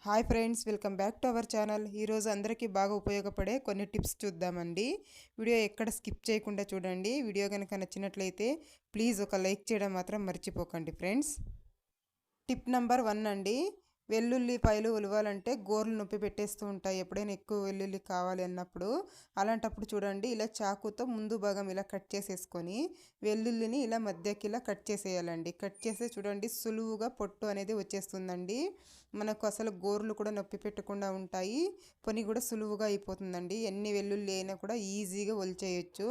Hi friends, welcome back to our channel. ఈరోజు అందరికీ బాగా ఉపయోగపడే కొన్ని టిప్స్ చూద్దామండి. వీడియో ఎక్కడ స్కిప్ చేయకుండా చూడండి. వీడియో కనుక నచ్చినట్లయితే ప్లీజ్ ఒక లైక్ చేయడం మాత్రం మర్చిపోకండి ఫ్రెండ్స్. టిప్ నెంబర్ 1 అండి. వెల్లుల్లిపాయలు ఉలవాలంటే గోర్లు నొప్పి పెట్టేస్తూ ఉంటాయి ఎప్పుడైనా ఎక్కువ వెల్లుల్లి కావాలి అన్నప్పుడు. అలాంటప్పుడు చూడండి, ఇలా చాకుతో ముందు భాగం ఇలా కట్ చేసేసుకొని వెల్లుల్లిని ఇలా మధ్యకి ఇలా కట్ చేసేయాలండి. కట్ చేస్తే చూడండి, సులువుగా పొట్టు అనేది వచ్చేస్తుందండి. మనకు అసలు గోర్లు కూడా నొప్పి పెట్టకుండా ఉంటాయి. పని కూడా సులువుగా అయిపోతుందండి. ఎన్ని వెల్లుల్లి అయినా కూడా ఈజీగా ఒలిచేయచ్చు.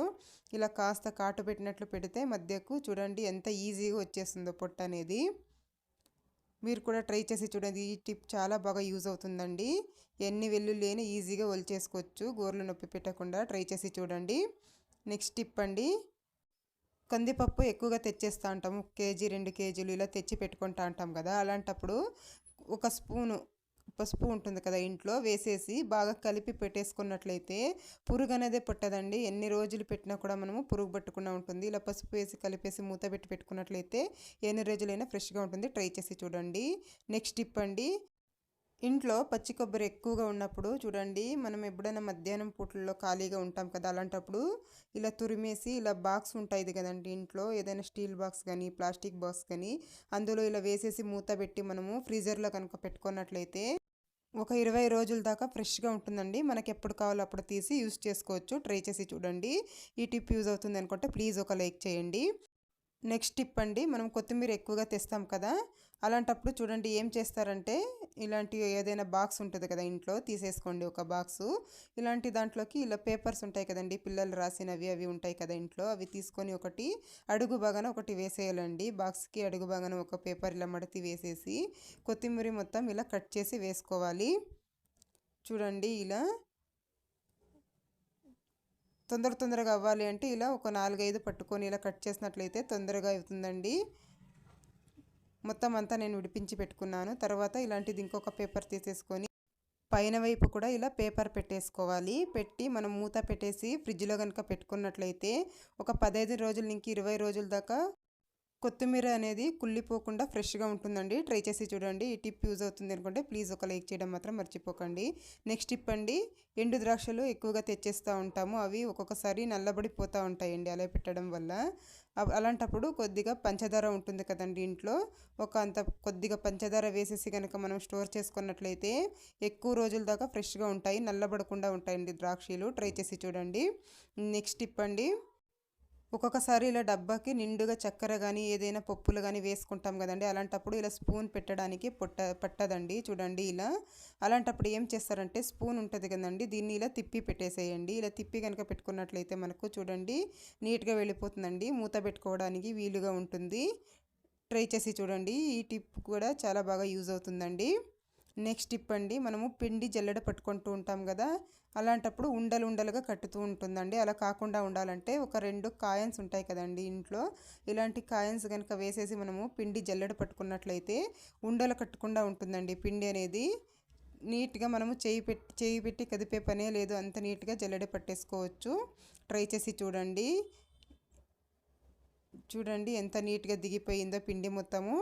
ఇలా కాస్త కాటు పెట్టినట్లు పెడితే మధ్యకు చూడండి ఎంత ఈజీగా వచ్చేస్తుందో పొట్టు అనేది. మీరు కూడా ట్రై చేసి చూడండి. ఈ టిప్ చాలా బాగా యూజ్ అవుతుందండి. ఎన్ని వెల్లుల్లి అయినా ఈజీగా ఒలిచేసుకోవచ్చు, గోర్లు నొప్పి పెట్టకుండా. ట్రై చేసి చూడండి. నెక్స్ట్ టిప్ అండి. కందిపప్పు ఎక్కువగా తెచ్చేస్తూ ఉంటాము, 1 కేజీ 2 కేజీలు ఇలా తెచ్చి పెట్టుకుంటూ ఉంటాం కదా. అలాంటప్పుడు ఒక స్పూను పసుపు ఉంటుంది కదా ఇంట్లో, వేసేసి బాగా కలిపి పెట్టేసుకున్నట్లయితే పురుగు అనేది పట్టదండి. ఎన్ని రోజులు పెట్టినా కూడా మనము పురుగు పట్టకుండా ఉంటుంది. ఇలా పసుపు వేసి కలిపేసి మూత పెట్టి పెట్టుకున్నట్లయితే ఎన్ని రోజులైనా ఫ్రెష్గా ఉంటుంది. ట్రై చేసి చూడండి. నెక్స్ట్ టిప్ అండి. ఇంట్లో పచ్చి కొబ్బరి ఎక్కువగా ఉన్నప్పుడు చూడండి, మనం ఎప్పుడైనా మధ్యాహ్నం పూటల్లో ఖాళీగా ఉంటాం కదా. అలాంటప్పుడు ఇలా తురిమేసి ఇలా బాక్స్ ఉంటుంది కదండి ఇంట్లో, ఏదైనా స్టీల్ బాక్స్ కానీ ప్లాస్టిక్ బాక్స్ కానీ, అందులో ఇలా వేసేసి మూత పెట్టి మనము ఫ్రీజర్లో కనుక పెట్టుకున్నట్లయితే ఒక 20 రోజుల దాకా ఫ్రెష్గా ఉంటుందండి. మనకి ఎప్పుడు కావాలో అప్పుడు తీసి యూస్ చేసుకోవచ్చు. ట్రై చేసి చూడండి. ఈ టిప్ యూజ్ అవుతుంది అనుకుంటే ప్లీజ్ ఒక లైక్ చేయండి. నెక్స్ట్ టిప్ అండి. మనం కొత్తిమీర ఎక్కువగా తెస్తాం కదా. అలాంటప్పుడు చూడండి ఏం చేస్తారంటే, ఇలాంటి ఏదైనా బాక్స్ ఉంటుంది కదా ఇంట్లో, తీసేసుకోండి ఒక బాక్సు. ఇలాంటి దాంట్లోకి ఇలా పేపర్స్ ఉంటాయి కదండి, పిల్లలు రాసినవి అవి ఉంటాయి కదా ఇంట్లో, అవి తీసుకొని ఒకటి అడుగు బాగాన ఒకటి వేసేయాలండి. బాక్స్కి అడుగు బాగాన ఒక పేపర్ ఇలా మడతి వేసేసి కొత్తిమీర మొత్తం ఇలా కట్ చేసి వేసుకోవాలి. చూడండి, ఇలా తొందరగా అవ్వాలి అంటే ఇలా ఒక 4-5 పట్టుకొని ఇలా కట్ చేసినట్లయితే తొందరగా అవుతుందండి. మొత్తం అంతా నేను విడిపించి పెట్టుకున్నాను. తర్వాత ఇలాంటిది ఇంకొక పేపర్ తీసేసుకొని పైన వైపు కూడా ఇలా పేపర్ పెట్టేసుకోవాలి. పెట్టి మనం మూత పెట్టేసి ఫ్రిడ్జ్లో కనుక పెట్టుకున్నట్లయితే ఒక 15 రోజుల నుంచి 20 రోజుల దాకా కొత్తిమీర అనేది కుళ్ళిపోకుండా ఫ్రెష్గా ఉంటుందండి. ట్రై చేసి చూడండి. ఈ టిప్ యూజ్ అవుతుంది అనుకుంటే ప్లీజ్ ఒక లైక్ చేయడం మాత్రం మర్చిపోకండి. నెక్స్ట్ టిప్ అండి. ఎండు ద్రాక్షలు ఎక్కువగా తెచ్చేస్తూ ఉంటాము. అవి ఒక్కొక్కసారి నల్లబడిపోతూ ఉంటాయండి అలా పెట్టడం వల్ల. అలాంటప్పుడు కొద్దిగా పంచదార ఉంటుంది కదండి ఇంట్లో, అంత కొద్దిగా పంచదార వేసేసి కనుక మనం స్టోర్ చేసుకున్నట్లయితే ఎక్కువ రోజుల దాకా ఫ్రెష్గా ఉంటాయి, నల్లబడకుండా ఉంటాయండి ద్రాక్షలు. ట్రై చేసి చూడండి. నెక్స్ట్ టిప్ అండి. ఒక్కొక్కసారి ఇలా డబ్బాకి నిండుగా చక్కెర కానీ ఏదైనా పప్పులు కానీ వేసుకుంటాం కదండి. అలాంటప్పుడు ఇలా స్పూన్ పెట్టడానికి పట్టదండి చూడండి ఇలా. అలాంటప్పుడు ఏం చేస్తారంటే, స్పూన్ ఉంటుంది కదండి, దీన్ని ఇలా తిప్పి పెట్టేసేయండి. ఇలా తిప్పి కనుక పెట్టుకున్నట్లయితే మనకు చూడండి నీట్గా వెళ్ళిపోతుందండి. మూత పెట్టుకోవడానికి వీలుగా ఉంటుంది. ట్రై చేసి చూడండి. ఈ టిప్ కూడా చాలా బాగా యూజ్ అవుతుందండి. నెక్స్ట్ టిప్ అండి. మనము పిండి జల్లెడ పట్టుకుంటూ ఉంటాం కదా. అలాంటప్పుడు ఉండలుగా కట్టుతూ ఉంటుందండి. అలా కాకుండా ఉండాలంటే ఒక 2 కాయిన్స్ ఉంటాయి కదండి ఇంట్లో, ఇలాంటి కాయిన్స్ కనుక వేసేసి మనము పిండి జల్లెడ పట్టుకున్నట్లయితే ఉండలు కట్టకుండా ఉంటుందండి. పిండి అనేది నీట్గా మనము చేయి పెట్టి కదిపే పనే లేదు, అంత నీట్గా జల్లెడ పట్టేసుకోవచ్చు. ట్రై చేసి చూడండి. చూడండి ఎంత నీట్గా దిగిపోయిందో పిండి మొత్తము.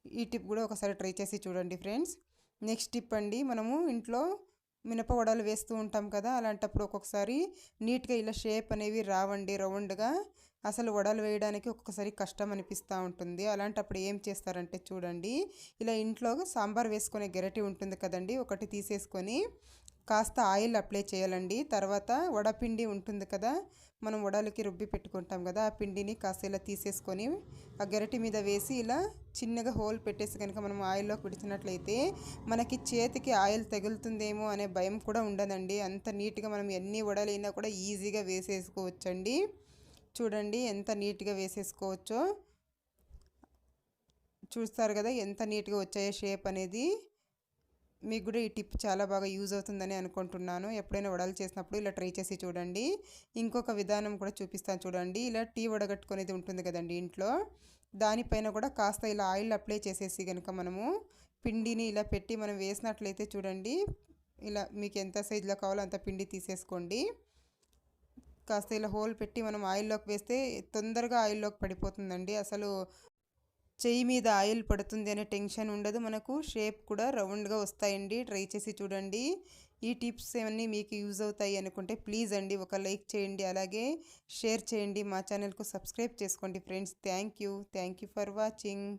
ఈ టిప్ కూడా ఒకసారి ట్రై చేసి చూడండి ఫ్రెండ్స్. నెక్స్ట్ టిప్ అండి. మనము ఇంట్లో మినప వడలు వేస్తూ ఉంటాం కదా. అలాంటప్పుడు ఒక్కొక్కసారి నీట్గా ఇలా షేప్ అనేవి రావండి రౌండ్గా. అసలు వడలు వేయడానికి ఒక్కొక్కసారి కష్టం అనిపిస్తూ ఉంటుంది. అలాంటప్పుడు ఏం చేస్తారంటే చూడండి, ఇలా ఇంట్లో సాంబార్ వేసుకునే గెరటి ఉంటుంది కదండి, ఒకటి తీసేసుకొని కాస్త ఆయిల్ అప్లై చేయాలండి. తర్వాత వడపిండి ఉంటుంది కదా, మనం వడలకి రుబ్బి పెట్టుకుంటాం కదా, ఆ పిండిని కాస్త ఇలా తీసేసుకొని ఆ గెరటి మీద వేసి ఇలా చిన్నగా హోల్ పెట్టేసి కనుక మనం ఆయిల్లోకి విడిచినట్లయితే మనకి చేతికి ఆయిల్ తగులుతుందేమో అనే భయం కూడా ఉండదండి. అంత నీట్గా మనం ఎన్ని వడలైనా కూడా ఈజీగా వేసేసుకోవచ్చండి. చూడండి ఎంత నీట్గా వేసేసుకోవచ్చో. చూస్తారు కదా ఎంత నీట్గా వచ్చాయో షేప్ అనేది. మీకు కూడా ఈ టిప్ చాలా బాగా యూజ్ అవుతుందని అనుకుంటున్నాను. ఎప్పుడైనా వడలు చేసినప్పుడు ఇలా ట్రై చేసి చూడండి. ఇంకొక విధానం కూడా చూపిస్తాను చూడండి. ఇలా టీ వడగట్టుకునేది ఉంటుంది కదండి ఇంట్లో, దానిపైన కూడా కాస్త ఇలా ఆయిల్ అప్లై చేసేసి కనుక మనము పిండిని ఇలా పెట్టి మనం వేసినట్లయితే చూడండి, ఇలా మీకు ఎంత సైజులో కావాలో అంత పిండి తీసేసుకోండి. కాస్త ఇలా హోల్ పెట్టి మనం ఆయిల్లోకి వేస్తే తొందరగా ఆయిల్లోకి పడిపోతుందండి. అసలు చెయ్యి మీద ఆయిల్ పడుతుంది అనే టెన్షన్ ఉండదు, మనకు షేప్ కూడా రౌండ్గా వస్తాయండి. ట్రై చేసి చూడండి. ఈ టిప్స్ ఏమన్నీ మీకు యూజ్ అవుతాయి అనుకుంటే ప్లీజ్ అండి ఒక లైక్ చేయండి, అలాగే షేర్ చేయండి, మా ఛానల్కు సబ్స్క్రైబ్ చేసుకోండి friends. Thank you for watching.